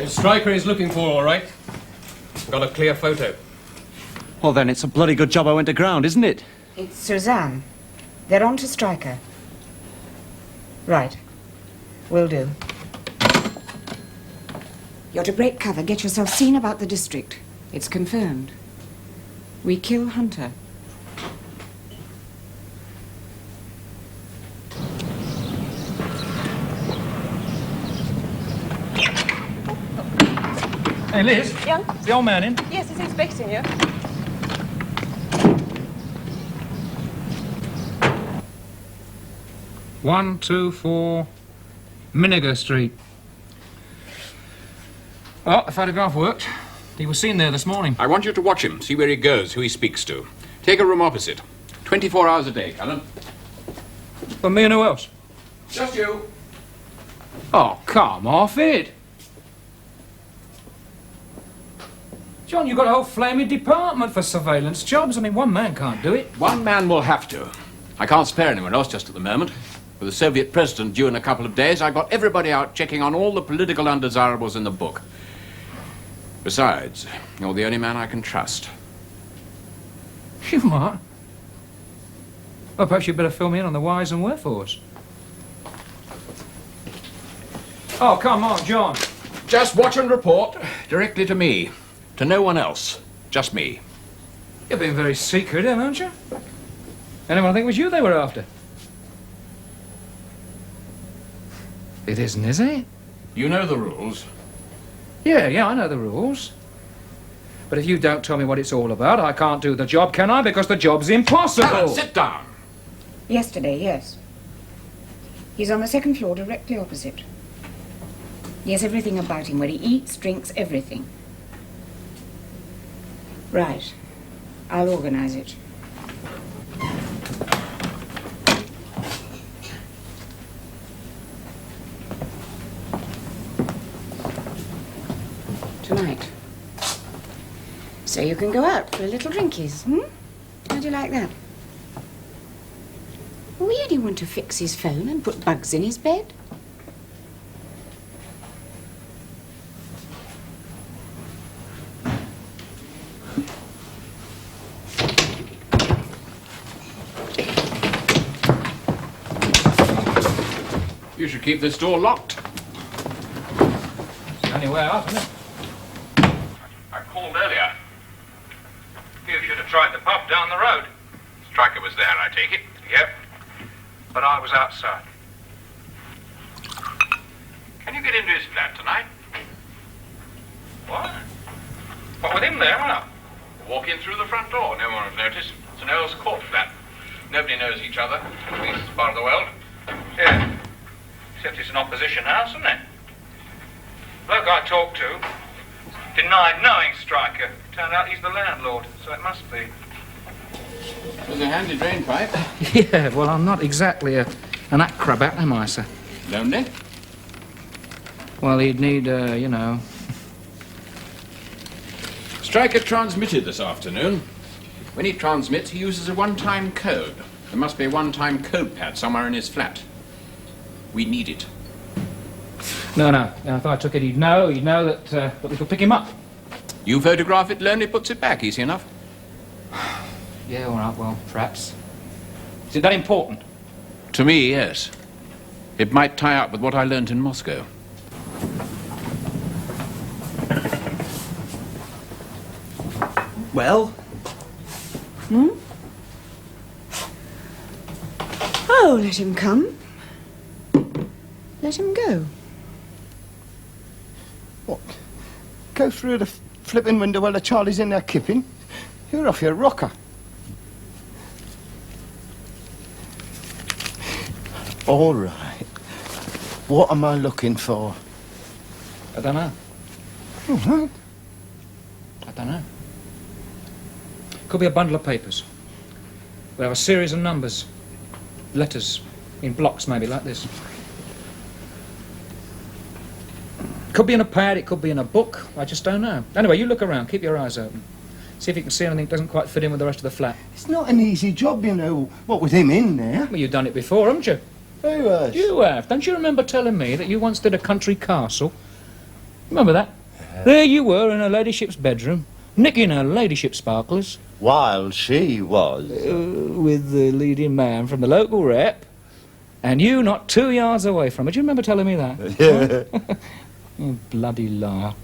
The striker is looking for, all right. Got a clear photo. Well, then it's a bloody good job I went to ground, isn't it? It's Suzanne. They're on to Striker. Right. Will do. You're to break cover. Get yourself seen about the district. It's confirmed. We kill Hunter. Hey, Liz. Yeah? Is the old man in? Yes, he's expecting you. One, 2, 4, Miniger Street. Well, the photograph worked. He was seen there this morning. I want you to watch him, see where he goes, who he speaks to. Take a room opposite. 24 hours a day, Callan. For me and who else? Just you. Oh, come off it. John, you've got a whole flaming department for surveillance jobs. I mean, one man can't do it. One man will have to. I can't spare anyone else just at the moment. With the Soviet president due in a couple of days, I've got everybody out checking on all the political undesirables in the book. Besides, you're the only man I can trust. You might. Well, perhaps you'd better fill me in on the whys and wherefores. Oh, come on, John. Just watch and report directly to me. To no one else. Just me. You've been very secretive, haven't you? Anyone think it was you they were after? It isn't, is it? You know the rules. Yeah, I know the rules. But if you don't tell me what it's all about, I can't do the job, can I? Because the job's impossible. Callan, sit down. Yesterday, yes. He's on the second floor, directly opposite. Yes, everything about him, where he eats, drinks, everything. Right. I'll organize it. Tonight. So you can go out for a little drinkies, How do you like that? Where do you want to fix his phone and put bugs in his bed? You should keep this door locked. It's the only way out, isn't it? I called earlier. You should have tried the pub down the road. Striker was there, I take it. Yep. But I was outside. Can you get into his flat tonight? What? What, with him there, huh? Walk in through the front door. No one will notice. It's an Earl's Court flat. Nobody knows each other, at least as part of the world. Yeah. Except it's an opposition house, isn't it? Bloke I talked to denied knowing Striker. Turned out he's the landlord, so it must be. There's a handy drain pipe. Yeah, well, I'm not exactly an acrobat, am I, sir? Lonely? Well, he'd need, you know... Striker transmitted this afternoon. When he transmits, he uses a one-time code. There must be a one-time code pad somewhere in his flat. We need it. No. If I took it, he'd know that we could pick him up. You photograph it, Lonely puts it back. Easy enough. Yeah, all right, well, perhaps. Is it that important? To me, yes. It might tie up with what I learnt in Moscow. Well? Oh, let him come. Let him go. What? Go through the flipping window while the Charlie's in there kipping? You're off your rocker. All right. What am I looking for? I don't know. What? I don't know. Could be a bundle of papers. We have a series of numbers. Letters. In blocks, maybe, like this. Could be in a pad, it could be in a book. I just don't know. Anyway, you look around. Keep your eyes open. See if you can see anything that doesn't quite fit in with the rest of the flat. It's not an easy job, you know, what with him in there. Well, you've done it before, haven't you? Who has? You have. Don't you remember telling me that you once did a country castle? Remember that? There you were in her ladyship's bedroom, nicking her ladyship's sparklers. While she was... With the leading man from the local rep, and you not 2 yards away from her. Do you remember telling me that? Yeah. You bloody liar.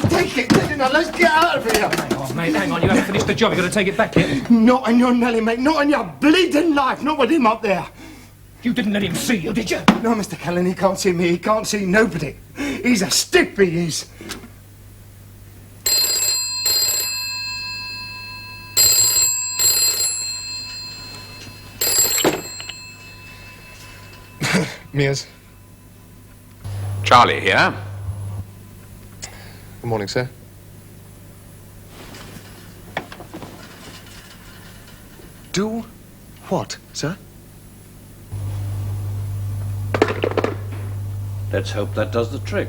Take it. Now, let's get out of here. Hang on, mate, hang on. You haven't finished the job. You've got to take it back yet. Not on your Nelly, mate. Not on your bleeding life. Not with him up there. You didn't let him see you, did you? No, Mr. Callan, he can't see me. He can't see nobody. He's a stiff, he is. Mears. Charlie here. Good morning, sir. Do what, sir? Let's hope that does the trick.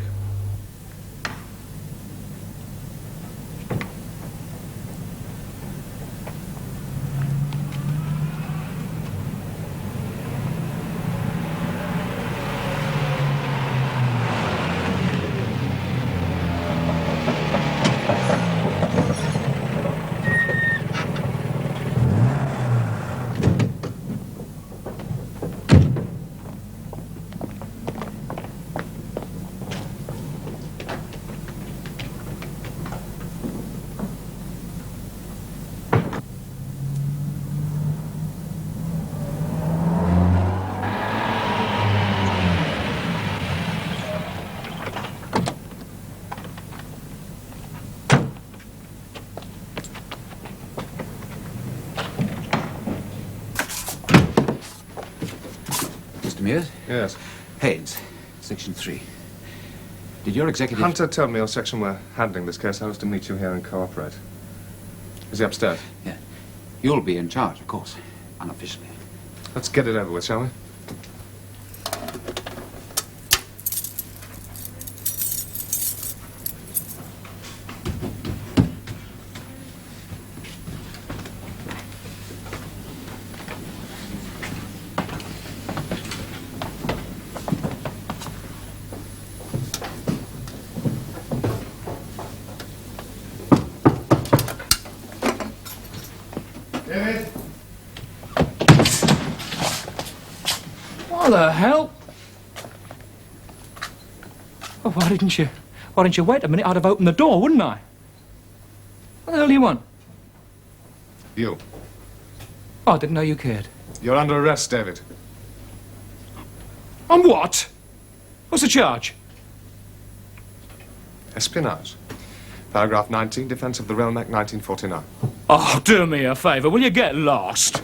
Mears? Yes. Haynes, Section 3. Did your executive... Hunter told me your section were handling this case. I was to meet you here and cooperate. Is he upstairs? Yeah. You'll be in charge, of course, unofficially. Let's get it over with, shall we? What the hell? Oh, why didn't you wait a minute? I'd have opened the door, wouldn't I? What the hell do you want? You. Oh, I didn't know you cared. You're under arrest, David. On what? What's the charge? Espionage. Paragraph 19, Defence of the Realm Act 1949. Oh, do me a favour, will you get lost?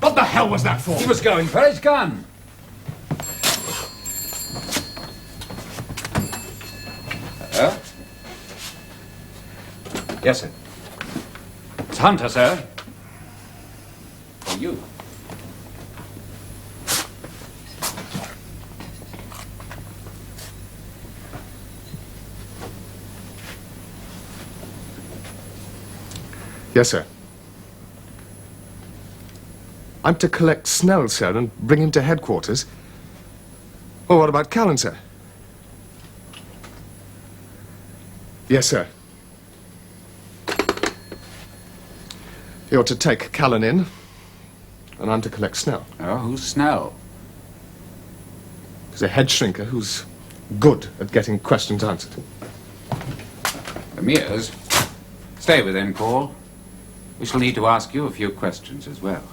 What the hell was that for? He was going for his gun. Hello? Yes, sir. It's Hunter, sir. For you. Yes, sir. I'm to collect Snell, sir, and bring him to headquarters. Well, what about Callan, sir? Yes, sir. You're to take Callan in, and I'm to collect Snell. Oh, who's Snell? He's a head shrinker who's good at getting questions answered. Amirs. Stay with him, Paul. We shall need to ask you a few questions as well.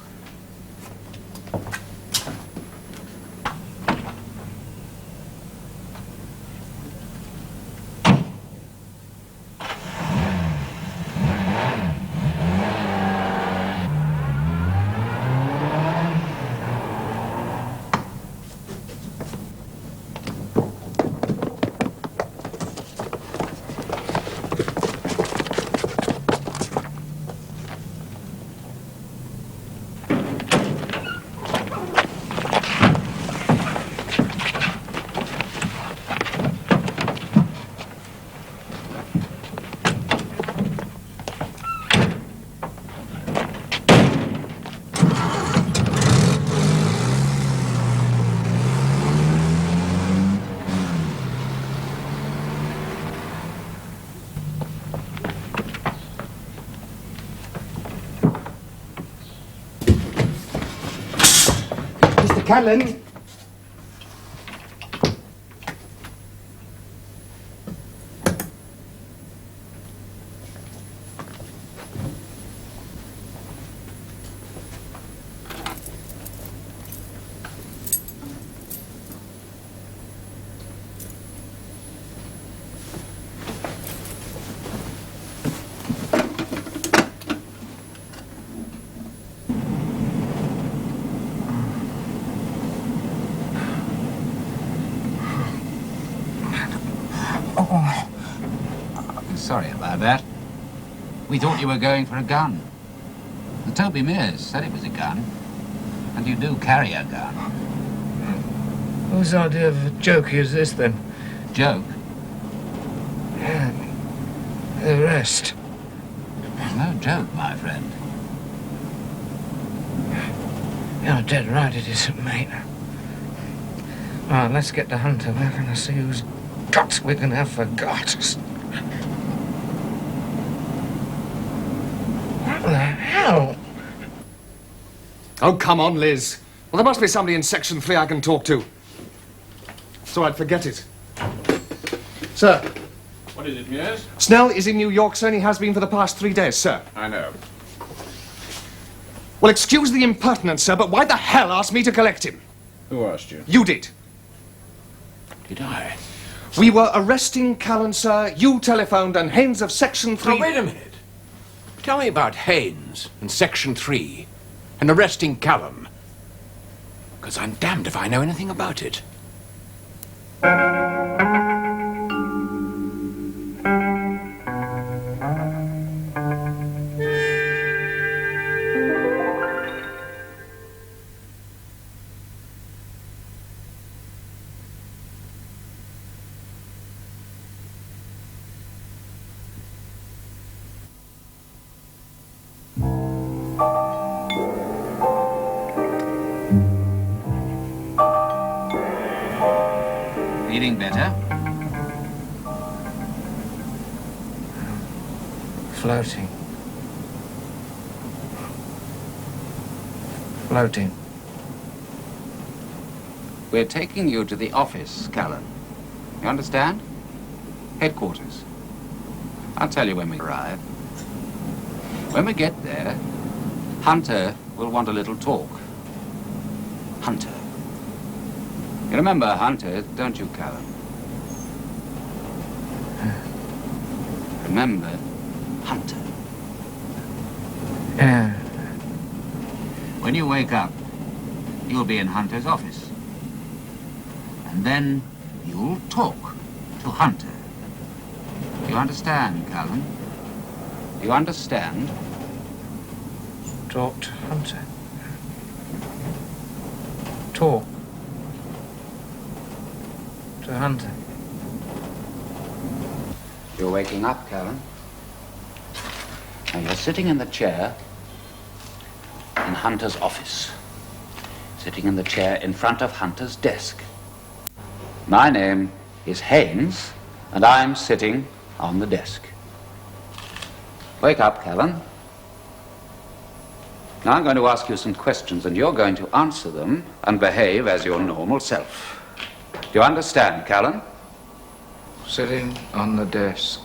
Callan. Sorry about that. We thought you were going for a gun. The Toby Mears said it was a gun. And you do carry a gun. Whose idea of a joke is this, then? Joke? Yeah. The rest. No joke, my friend. You're dead right it isn't, mate. Right, let's get to Hunter. We're going to see whose guts we can have forgot us. What the hell? Oh, come on, Liz. Well, there must be somebody in Section 3 I can talk to. So I'd forget it. Sir. What is it, Mears? Snell is in New York, sir, and he has been for the past 3 days, sir. I know. Well, excuse the impertinence, sir, but why the hell ask me to collect him? Who asked you? You did. Did I? We were arresting Callan, sir. You telephoned, and Haynes of Section 3... Now, wait a minute. Tell me about Haynes and Section 3 and arresting Callan. Because I'm damned if I know anything about it. Feeling better? Floating. Floating. We're taking you to the office, Callan. You understand? Headquarters. I'll tell you when we arrive. When we get there, Hunter will want a little talk. Hunter. You remember Hunter, don't you, Callan? Remember, Hunter. Yeah. When you wake up, you'll be in Hunter's office. And then you'll talk to Hunter. Do you understand, Callan? Do you understand? Talk to Hunter. Talk to Hunter. You're waking up, Callan. Now you're sitting in the chair in Hunter's office. Sitting in the chair in front of Hunter's desk. My name is Haynes, and I'm sitting on the desk. Wake up, Callan. Now I'm going to ask you some questions, and you're going to answer them and behave as your normal self. Do you understand, Callan? Sitting on the desk.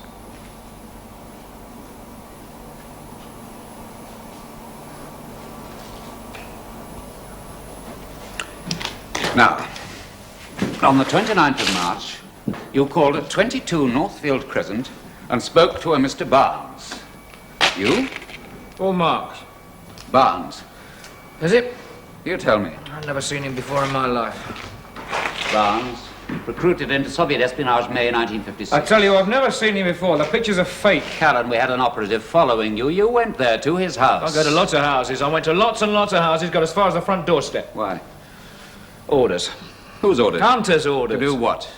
Now, on the 29th of March, you called at 22 Northfield Crescent and spoke to a Mr. Barnes. You? Paul Marks. Barnes. Is it? You tell me. I've never seen him before in my life. Barnes, recruited into Soviet espionage May 1956. I tell you, I've never seen him before. The pictures are fake. Callan, we had an operative following you. You went there to his house. I go to lots of houses. I went to lots and lots of houses, got as far as the front doorstep. Why? Orders. Whose orders? Hunter's orders. To do what?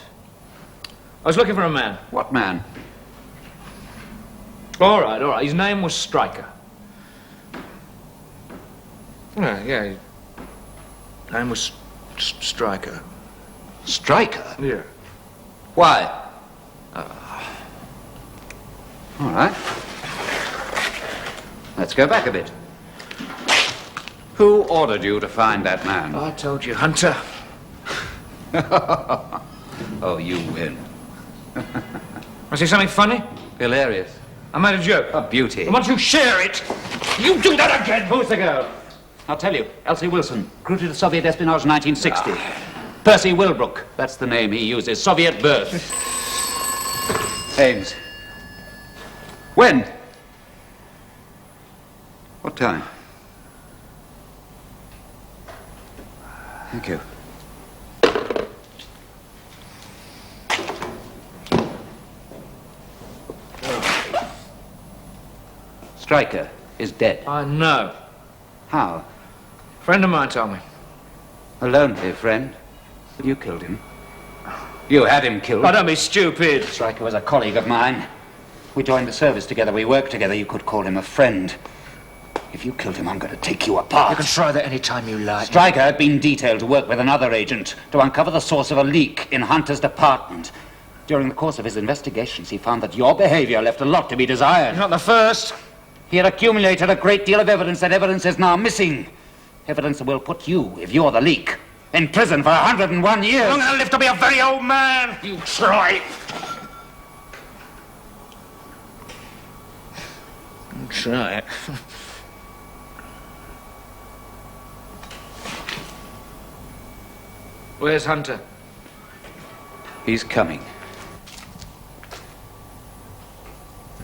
I was looking for a man. What man? All right. His name was Stryker. Yeah. His name was Stryker. Stryker? Yeah. Why? All right. Let's go back a bit. Who ordered you to find that man? I told you, Hunter. Oh, you win. Want to say something funny? Hilarious. I made a joke. A beauty. Once you share it, you do that again. Who's the girl? I'll tell you. Elsie Wilson, recruited to Soviet espionage 1960. Percy Wilbrook, that's the name he uses. Soviet birth. Haynes. When? What time? Thank you. Stryker is dead. I know. How? A friend of mine told me. A lonely friend. You killed him. You had him killed. Oh, don't be stupid. Stryker was a colleague of mine. We joined the service together. We worked together. You could call him a friend. If you killed him, I'm going to take you apart. You can try that any time you like. Stryker had been detailed to work with another agent to uncover the source of a leak in Hunter's department. During the course of his investigations, he found that your behavior left a lot to be desired. Not the first. He had accumulated a great deal of evidence. That evidence is now missing. Evidence that will put you, if you're the leak, in prison for 101 years. I'm going to live to be a very old man. You try. Try it. Where's Hunter? He's coming.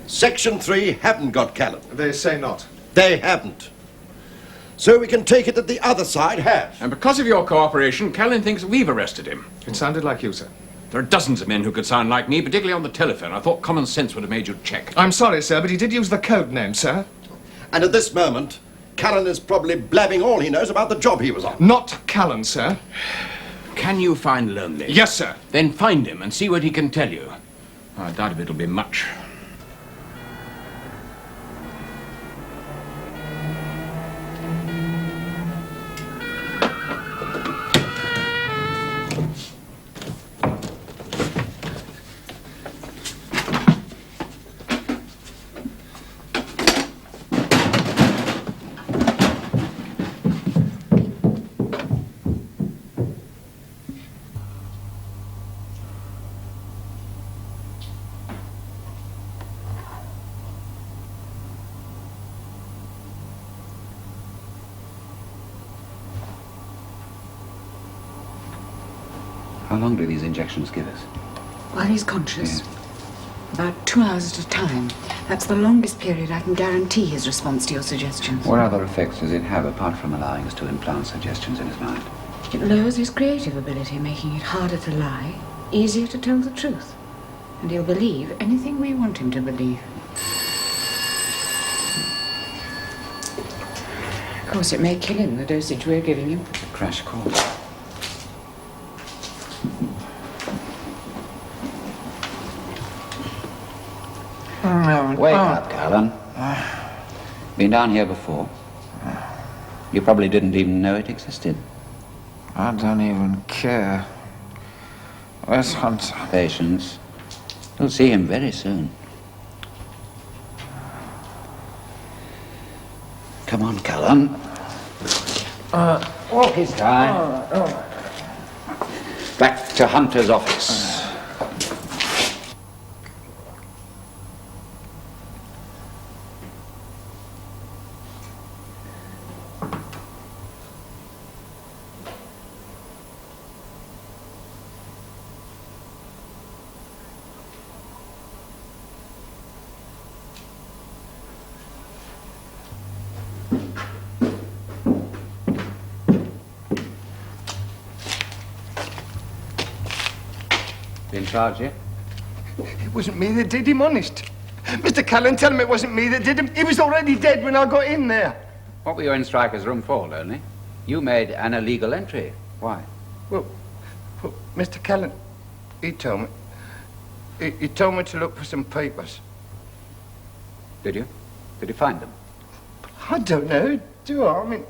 Section 3 haven't got Callan. They say not. They haven't. So we can take it that the other side has. And because of your cooperation, Callan thinks we've arrested him. It sounded like you, sir. There are dozens of men who could sound like me, particularly on the telephone. I thought common sense would have made you check. I'm sorry, sir, but he did use the code name, sir. And at this moment, Callan is probably blabbing all he knows about the job he was on. Not Callan, sir. Can you find Lonely? Yes, sir. Then find him and see what he can tell you. I doubt if it'll be much. How long do these injections give us? While he's conscious. About 2 hours at a time. That's the longest period I can guarantee his response to your suggestions. What other effects does it have apart from allowing us to implant suggestions in his mind? It lowers his creative ability, making it harder to lie, easier to tell the truth. And he'll believe anything we want him to believe. Of course, it may kill him, the dosage we're giving him. A crash course. Wake up, Callan. Been down here before? You probably didn't even know it existed. I don't even care. Where's Hunter? Patience. You'll see him very soon. Come on, Callan. Walk his time. Back to Hunter's office. In charge yet? It wasn't me that did him, honest. Mr. Callan, tell him it wasn't me that did him. He was already dead when I got in there. What were you in Stryker's room for, Lonely? You made an illegal entry. Why? Well, Mr. Callan, he told me. He told me to look for some papers. Did you? Did you find them? I don't know, do I? I mean,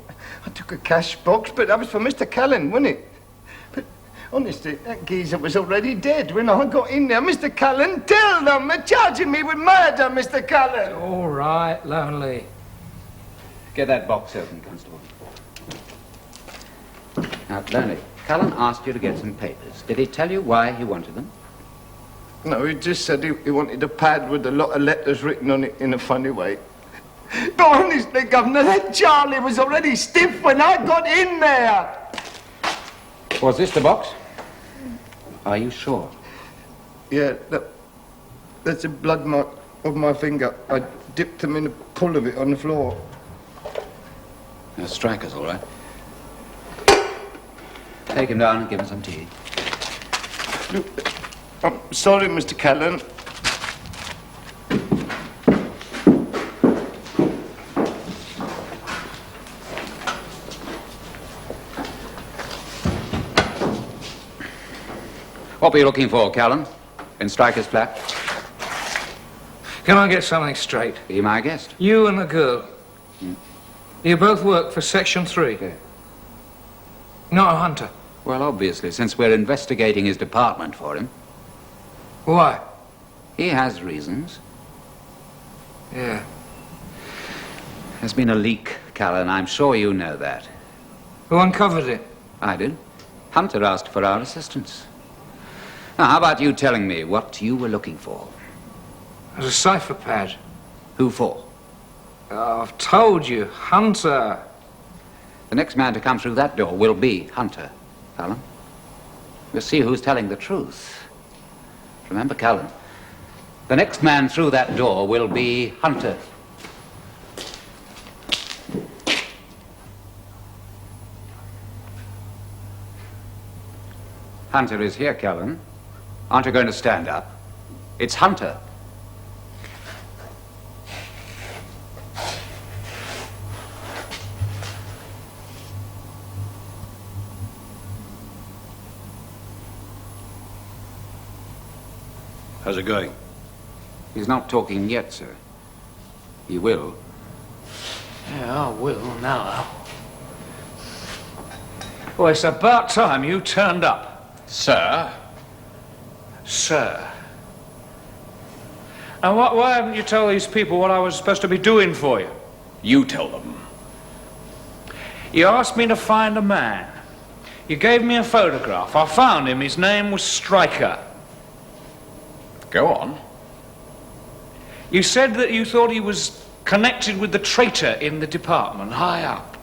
I took a cash box, but that was for Mr. Callan, wasn't it? But honestly, that geezer was already dead when I got in there. Mr. Callan, tell them they're charging me with murder, Mr. Callan. All right, Lonely. Get that box open, Constable. Now, Lonely, Callan asked you to get some papers. Did he tell you why he wanted them? No, he just said he wanted a pad with a lot of letters written on it in a funny way. But honestly, Governor, that Charlie was already stiff when I got in there. Was this the box? Are you sure? Yeah, that's a blood mark of my finger. I dipped them in a pool of it on the floor. Stryker's all right. Take him down and give him some tea. Look, I'm sorry, Mr. Callan. What were you looking for, Callan? In Stryker's flat? Can I get something straight? Be my guest. You and the girl. You both work for Section 3. Yeah. Not a hunter. Well, obviously, since we're investigating his department for him. Why? He has reasons. Yeah. There's been a leak, Callan. I'm sure you know that. Who uncovered it? I did. Hunter asked for our assistance. Now, how about you telling me what you were looking for? There's a cipher pad. Who for? Oh, I've told you, Hunter. The next man to come through that door will be Hunter, Callan. We'll see who's telling the truth. Remember, Callan, the next man through that door will be Hunter. Hunter is here, Callan. Aren't you going to stand up? It's Hunter. How's it going? He's not talking yet, sir. He will. Yeah, I will now. Well, it's about time you turned up. Sir? Sir. And why haven't you told these people what I was supposed to be doing for you? You tell them. You asked me to find a man. You gave me a photograph. I found him. His name was Stryker. Go on. You said that you thought he was connected with the traitor in the department, high up.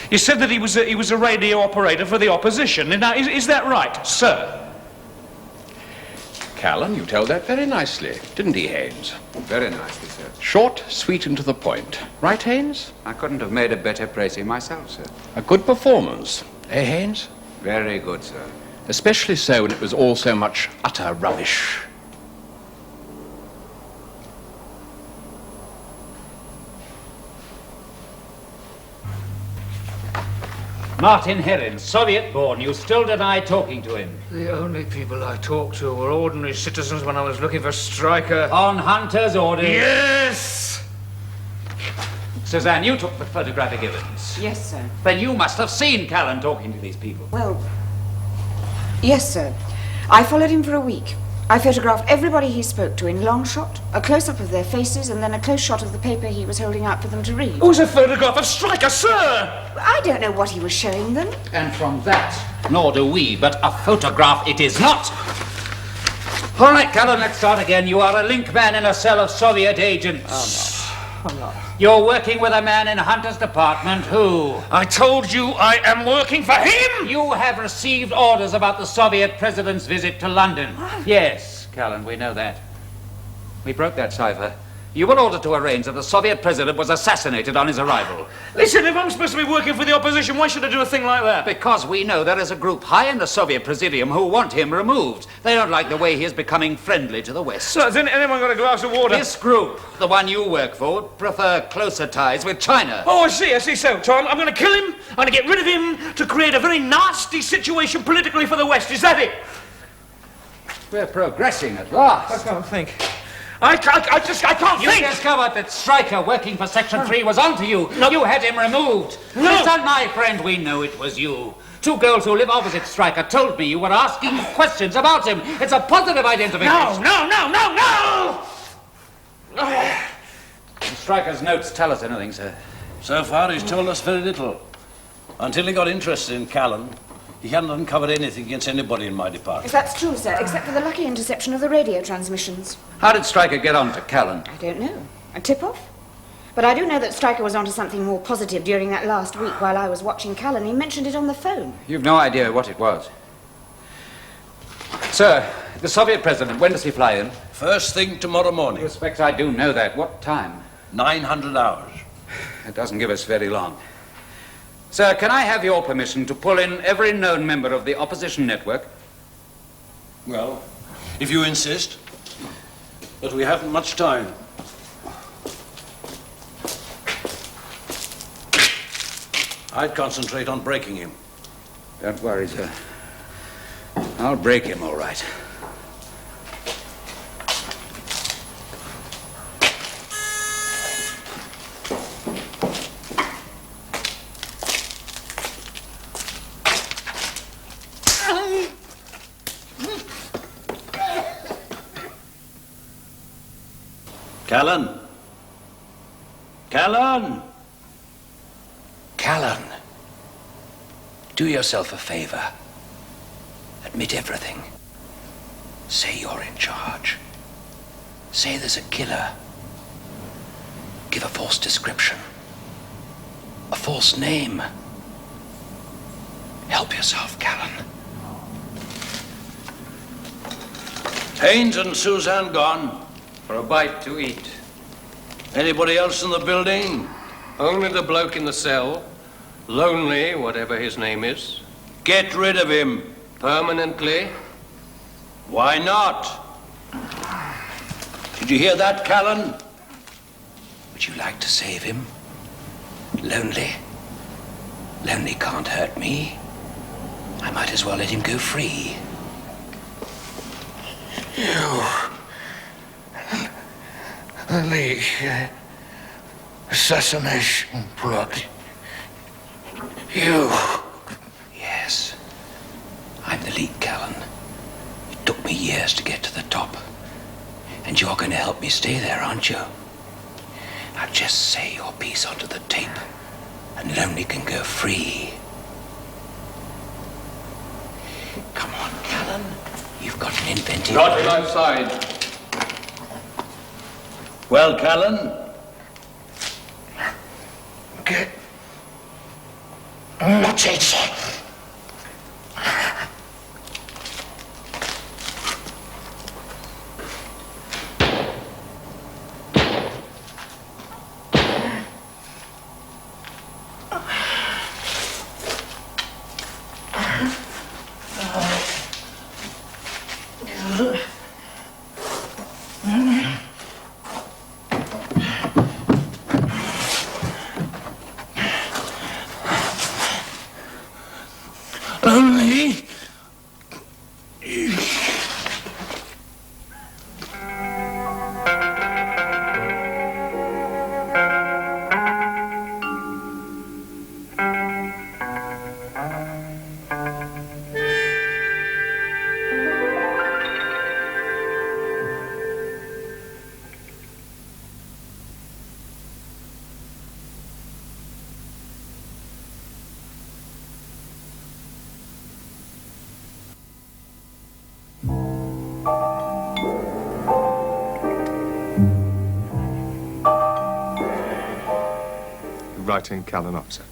You said that he was a radio operator for the opposition. Now, is that right, sir? Callan. You told that very nicely, didn't he, Haynes? Very nicely, sir. Short, sweet, and to the point. Right, Haynes? I couldn't have made a better précis myself, sir. A good performance. Eh, Haynes? Very good, sir. Especially so when it was all so much utter rubbish. Martin Herrin, Soviet-born. You still deny talking to him. The only people I talked to were ordinary citizens when I was looking for Stryker. On Hunter's orders. Yes! Suzanne, you took the photographic evidence. Yes, sir. Then you must have seen Callan talking to these people. Well, yes, sir. I followed him for a week. I photographed everybody he spoke to in long shot, a close-up of their faces, and then a close shot of the paper he was holding out for them to read. It was a photograph of Stryker, sir! I don't know what he was showing them. And from that, nor do we, but a photograph it is not. All right, Callan, let's start again. You are a link man in a cell of Soviet agents. I'm not. You're working with a man in Hunter's department who... I told you I am working for him! You have received orders about the Soviet president's visit to London. Yes, Callan, we know that. We broke that cipher. You were ordered to arrange that the Soviet president was assassinated on his arrival. Listen, if I'm supposed to be working for the opposition, why should I do a thing like that? Because we know there is a group high in the Soviet Presidium who want him removed. They don't like the way he is becoming friendly to the West. So, has anyone got a glass of water? This group, the one you work for, would prefer closer ties with China. Oh, I see. So I'm going to kill him, I'm going to get rid of him to create a very nasty situation politically for the West. Is that it? We're progressing at last. I can't think. I can't You think! discovered that Stryker working for Section 3 was onto you. No. You had him removed. No. Listen, my friend, we know it was you. Two girls who live opposite Stryker told me you were asking questions about him. It's a positive identification. No! Stryker's notes tell us anything, sir. So far, he's told us very little. Until he got interested in Callan, he hadn't uncovered anything against anybody in my department. If that's true, sir, except for the lucky interception of the radio transmissions. How did Stryker get on to Callan? I don't know. A tip-off? But I do know that Stryker was onto something more positive during that last week while I was watching Callan. He mentioned it on the phone. You've no idea what it was. Sir, the Soviet president, when does he fly in? First thing tomorrow morning. I suspect I do know that. What time? 900 hours. It doesn't give us very long. Sir, can I have your permission to pull in every known member of the opposition network? Well, if you insist. But we haven't much time. I'd concentrate on breaking him. Don't worry, sir. I'll break him, all right. Callan! Callan! Callan, do yourself a favor. Admit everything. Say you're in charge. Say there's a killer. Give a false description. A false name. Help yourself, Callan. Haynes and Suzanne gone. For a bite to eat. Anybody else in the building? Only the bloke in the cell. Lonely, whatever his name is. Get rid of him. Permanently. Why not? Did you hear that, Callan? Would you like to save him? Lonely. Lonely can't hurt me. I might as well let him go free. You. The assassination plot. You. Yes. I'm the lead, Callan. It took me years to get to the top. And you're going to help me stay there, aren't you? Now just say your piece onto the tape, and Lonely can go free. Come on, Callan. You've got an inventive... Got him outside. Well, Callan? Get... Watch it. Lonely? Writing Callan officer.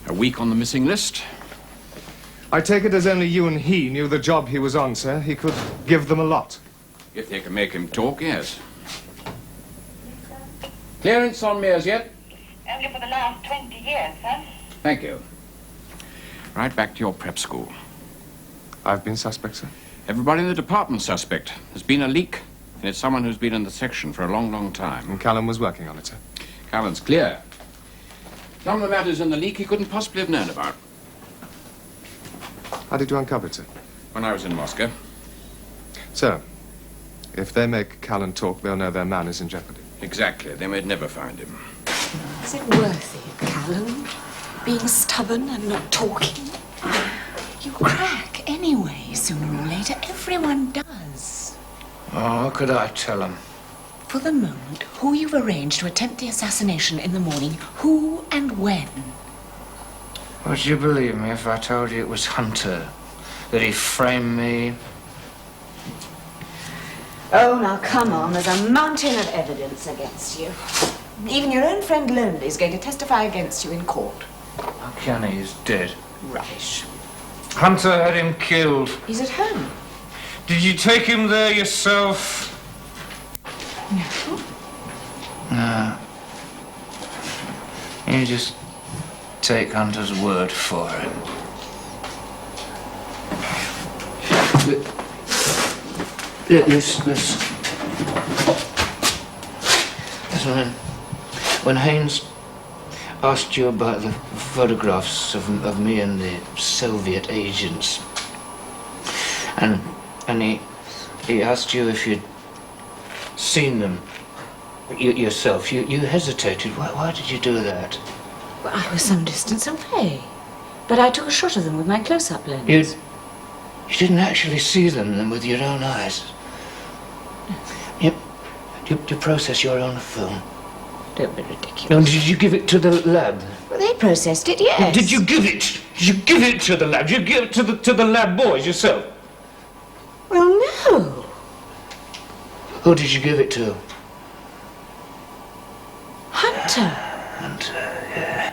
A week on the missing list? I take it as only you and he knew the job he was on, sir. He could give them a lot. If they can make him talk, yes. Clearance on me as yet? Only for the last 20 years, sir. Thank you. Right back to your prep school. I've been suspect, sir? Everybody in the department's suspect. There's been a leak, and it's someone who's been in the section for a long, long time. And Callan was working on it, sir? Callan's clear. Some of the matters in the leak he couldn't possibly have known about. How did you uncover it, sir? When I was in Moscow. Sir, if they make Callan talk, they'll know their man is in jeopardy. Exactly. They may never find him. Is it worth it, Callan? Being stubborn and not talking? You crack anyway, sooner or later. Everyone does. Oh, how could I tell him? For the moment, who you've arranged to attempt the assassination in the morning, who and when? Would you believe me if I told you it was Hunter? That he framed me? Oh, now come on. There's a mountain of evidence against you. Even your own friend Lonely is going to testify against you in court. Kenny is dead. Rubbish. Hunter had him killed. He's at home. Did you take him there yourself? No. No. You just take Hunter's word for it. Listen. When Haynes asked you about the photographs of me and the Soviet agents, and he asked you if you'd seen them yourself, you hesitated. Why did you do that? Well, I was some distance away, but I took a shot of them with my close-up lens. You didn't actually see them with your own eyes. You process your own film. Don't be ridiculous. No, did you give it to the lab? Well, they processed it, yes. Did you give it? Did you give it to the lab? Did you give it to the lab boys yourself? Well, no. Who did you give it to? Hunter. Hunter, yeah.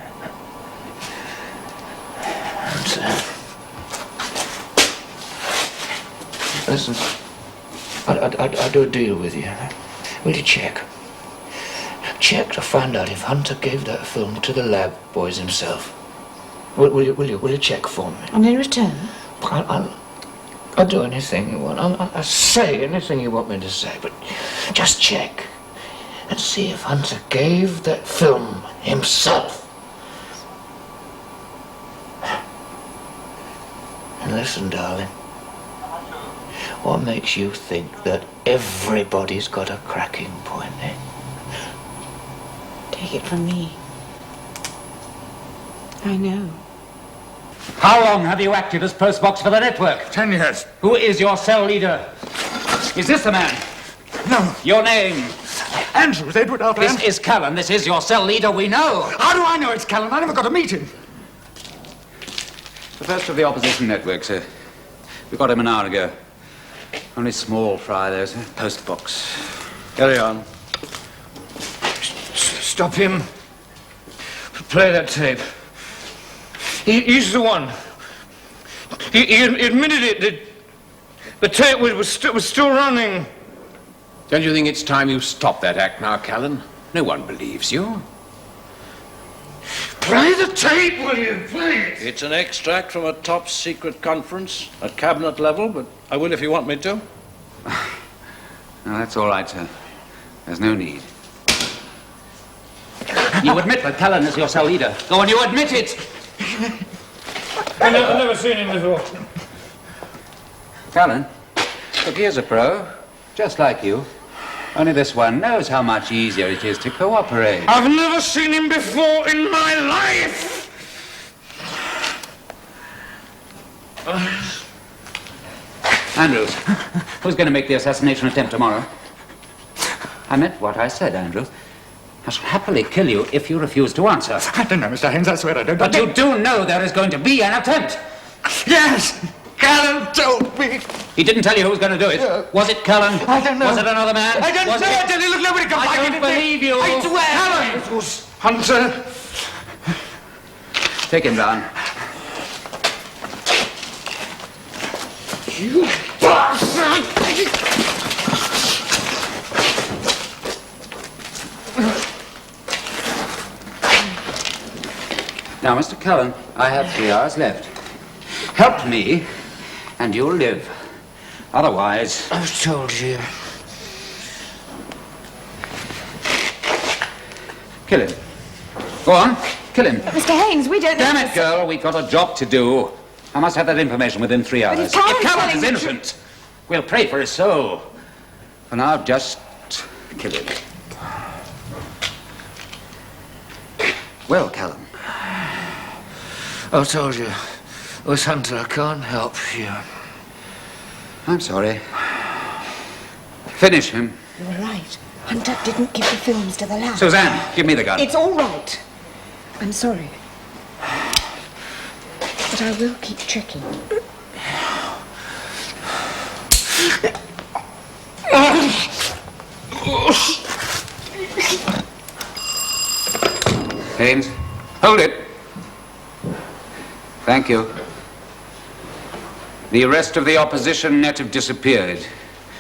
Hunter. Listen, I'll do a deal with you. Will you check? Check to find out if Hunter gave that film to the lab boys himself. Will you check for me? And in return? I'll do anything you want. I'll say anything you want me to say, but just check and see if Hunter gave that film himself. And listen, darling. What makes you think that everybody's got a cracking point, eh? Take it from me. I know. How long have you acted as postbox for the network? 10 years. Who is your cell leader? Is this the man? No. Your name? Andrews, Edward Arthur. This is Callan. This is your cell leader, we know. How do I know it's Callan? I never got to meet him. The first of the opposition network, sir. We got him an hour ago. Only small fry there, sir. Postbox. Carry on. Stop him. Play that tape. He's the one. He admitted it. The tape was still running. Don't you think it's time you stop that act now, Callan? No one believes you. Play the tape, will you? Play it. It's an extract from a top-secret conference at cabinet level, but I will if you want me to. No, that's all right, sir. There's no need. You admit that Callan is your cell leader. Go on, you admit it! I've never seen him before. Callan, look, here's a pro, just like you. Only this one knows how much easier it is to cooperate. I've never seen him before in my life! Andrews, who's going to make the assassination attempt tomorrow? I meant what I said, Andrews. I shall happily kill you if you refuse to answer. I don't know, Mr. Haynes, I swear I don't. But you do know there is going to be an attempt. Yes! Callan told me. He didn't tell you who was going to do it. Was it Callan? I don't know. Was it another man? I don't know. I tell you, look, nobody can I don't believe you. I swear. Callan! It was Hunter. Take him down. You bastard! Now, Mr. Callan, I have 3 hours left. Help me, and you'll live. Otherwise... I've told you. Kill him. Go on, kill him. Mr. Haynes, we don't know... Damn it, girl, we've got a job to do. I must have that information within 3 hours. But if Callan's Callan telling is the innocent, we'll pray for his soul. For now, just kill him. Well, Callan. I told you. It was Hunter. I can't help you. I'm sorry. Finish him. You were right. Hunter didn't give the films to the lab. Suzanne, give me the gun. It's all right. I'm sorry. But I will keep checking. Haynes, hold it. Thank you. The rest of the opposition net have disappeared.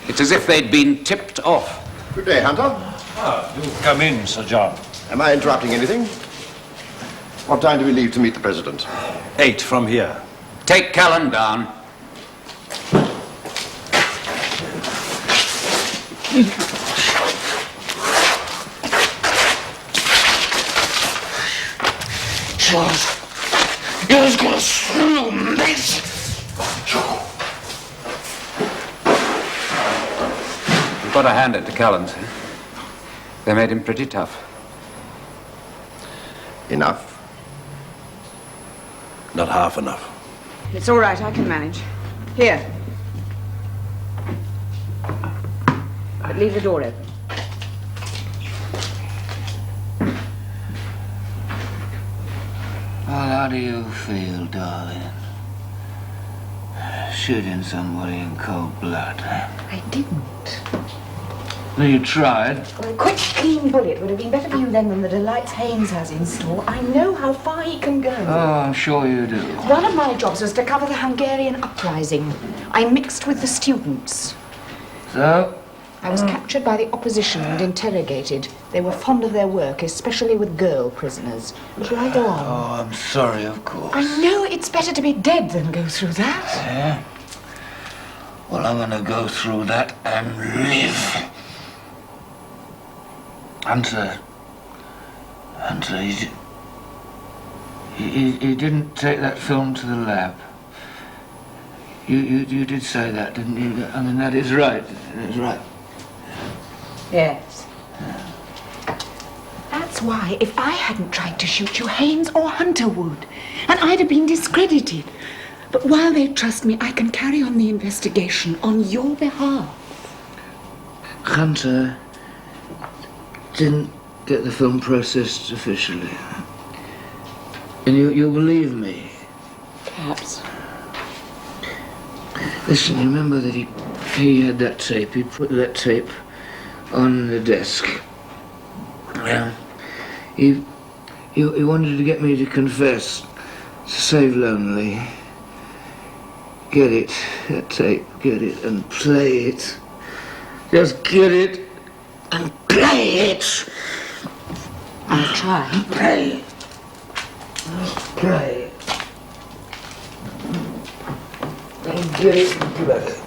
It's as if they'd been tipped off. Good day, Hunter. Do come in, Sir John. Am I interrupting anything? What time do we leave to meet the President? 8 from here. Take Callan down. Charles, you're gonna screw me. You've got to hand it to Callan, sir. They made him pretty tough. Enough? Not half enough. It's all right, I can manage. Here. But leave the door open. Well, how do you feel, darling? Shooting somebody in cold blood. I didn't. No, you tried. Well, a quick, clean bullet would have been better for you then than the delights Haynes has in store. I know how far he can go. Oh, I'm sure you do. One of my jobs was to cover the Hungarian uprising. I mixed with the students. So? I was captured by the opposition and interrogated. They were fond of their work, especially with girl prisoners. Shall I go on? Oh, I'm sorry, of course. I know it's better to be dead than go through that. Yeah? Well, I'm gonna go through that and live. Hunter, he didn't take that film to the lab. You did say that, didn't you? I mean, that is right. That is right. Yes. That's why, if I hadn't tried to shoot you, Haynes or Hunter would. And I'd have been discredited. But while they trust me, I can carry on the investigation on your behalf. Hunter didn't get the film processed officially. And you believe me? Perhaps. Listen, remember that he had that tape. He put that tape on the desk. Well, he wanted to get me to confess, to save Lonely. Get it, that tape, get it and play it. Just get it and play it. I'll try. Play it. Play it. And get it and play it.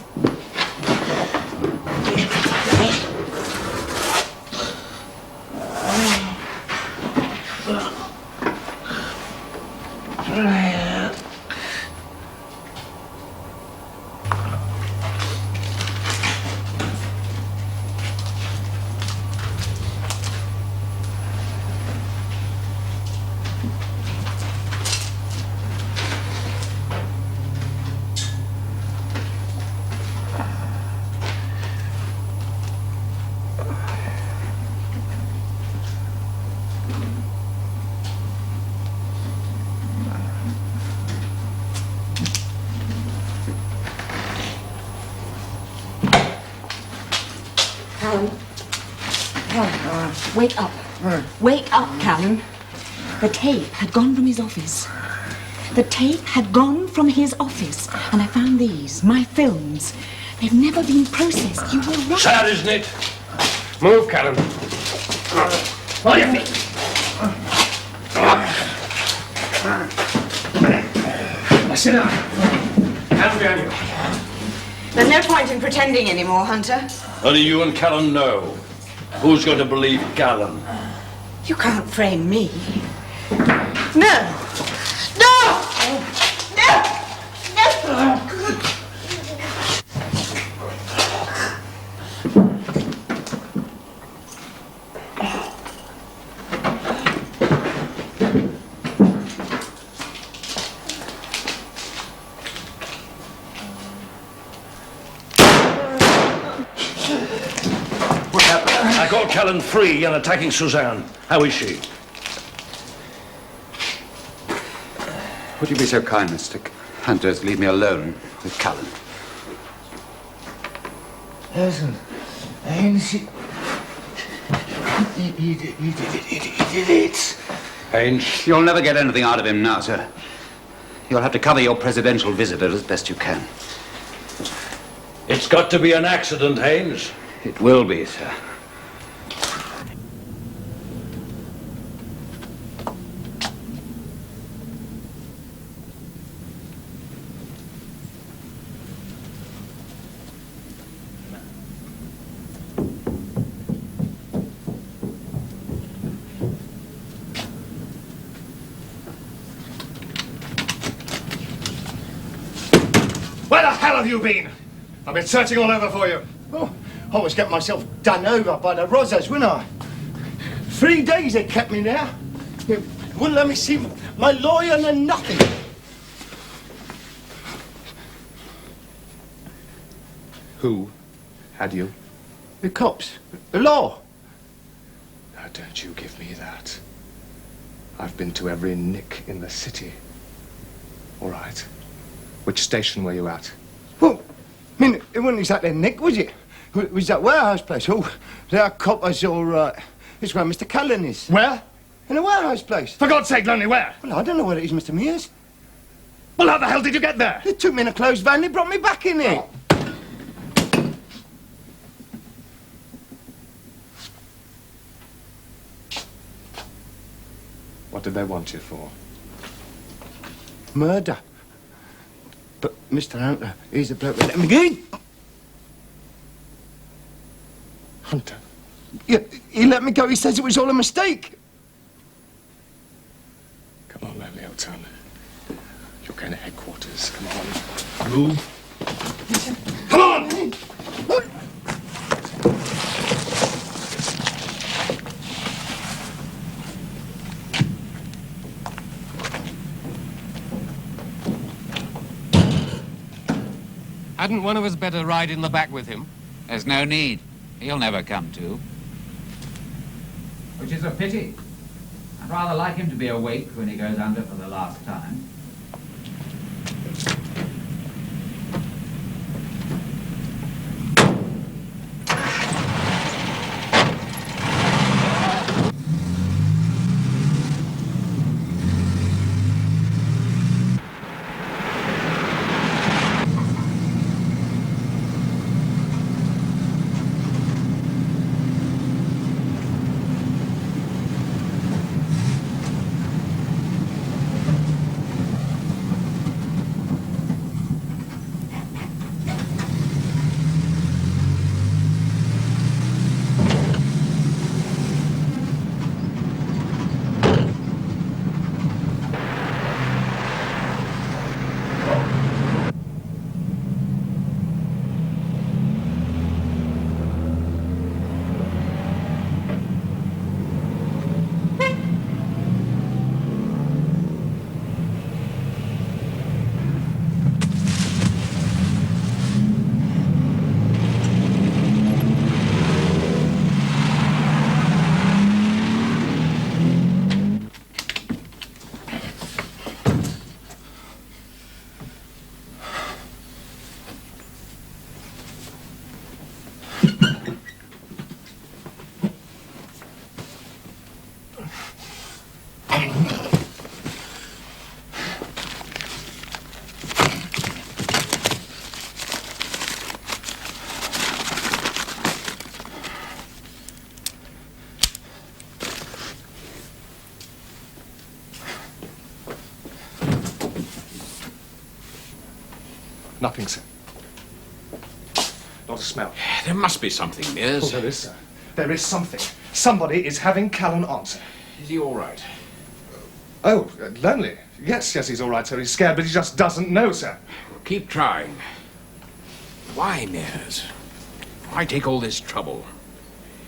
Callan. Callan, wake up. Wake up, Callan. The tape had gone from his office. The tape had gone from his office. And I found these, my films. They've never been processed. You were right. Sad, isn't it? Move, Callan. On your feet. Sit down. Hands behind you. There's no point in pretending anymore, Hunter. How do you and Callan know? Who's going to believe Callan? You can't frame me. No! No! No! No! I got Callan free and attacking Suzanne. How is she? Would you be so kind, Mr. Hunter, as to leave me alone with Callan? Listen, Haynes, he did it. Haynes? You'll never get anything out of him now, sir. You'll have to cover your presidential visitor as best you can. It's got to be an accident, Haynes. It will be, sir. Where the hell have you been? I've been searching all over for you. Oh, I was getting myself done over by the Rozzers, wouldn't I? 3 days they kept me there. They wouldn't let me see my lawyer and nothing. Who had you? The cops. The law. Now, don't you give me that. I've been to every nick in the city. All right. Which station were you at? Well, I mean, it wasn't exactly Nick, was it? It was that warehouse place. Oh, they're coppers all right. It's where Mr. Callan is. Where? In a warehouse place. For God's sake, Lonely, where? Well, I don't know where it is, Mr. Mears. Well, how the hell did you get there? They took me in a closed van. They brought me back in it. What did they want you for? Murder. But Mr. Hunter, he's the bloke that let me in. Hunter? Yeah, he let me go. He says it was all a mistake. Come on, Lonely, old son. You're going to headquarters. Come on. Move. Come on! Hadn't one of us better ride in the back with him? There's no need. He'll never come to. Which is a pity. I'd rather like him to be awake when he goes under for the last time. Nothing, sir. Not a smell. There must be something, Mears. Oh, there is, sir. There is something. Somebody is having Callan on, sir. Is he all right? Oh, lonely. Yes, he's all right, sir. He's scared, but he just doesn't know, sir. Keep trying. Why, Mears? Why take all this trouble?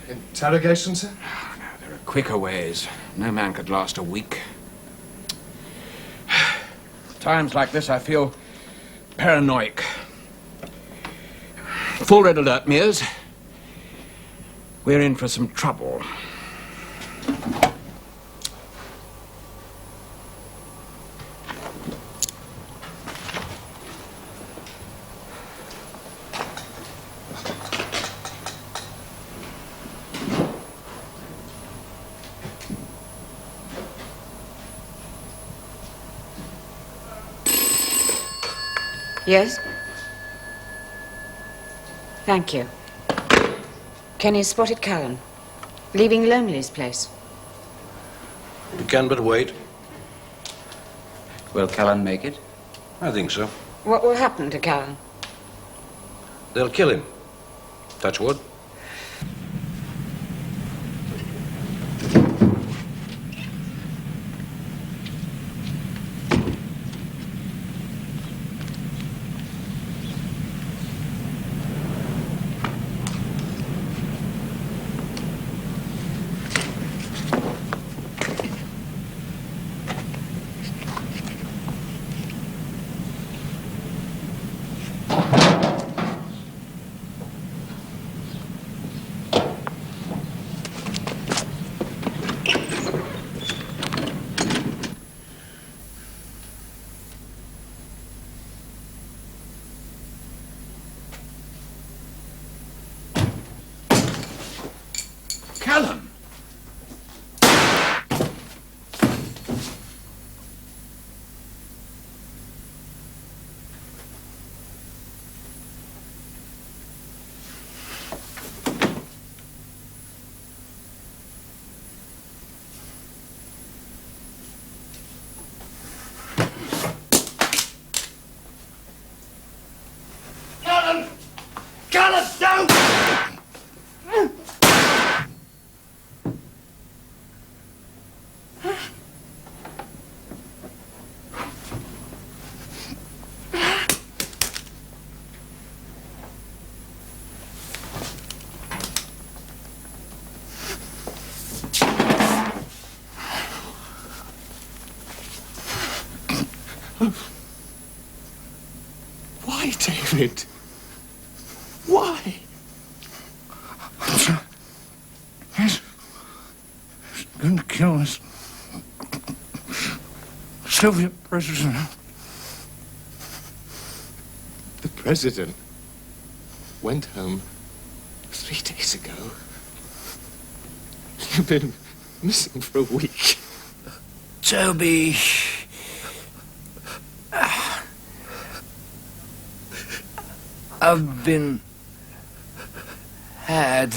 Interrogation, sir? Oh, no, there are quicker ways. No man could last a week. Times like this, I feel paranoid. Full red alert, Mears. We're in for some trouble. Yes? Thank you. Kenny spotted Callan, leaving Lonely's place. We can but wait. Will Callan make it? I think so. What will happen to Callan? They'll kill him. Touch wood. Callan! Callan! Callan, don't! Why, David? Why? He's going to kill us. Soviet president. The president went home 3 days ago. You've been missing for a week. Toby. I've been had.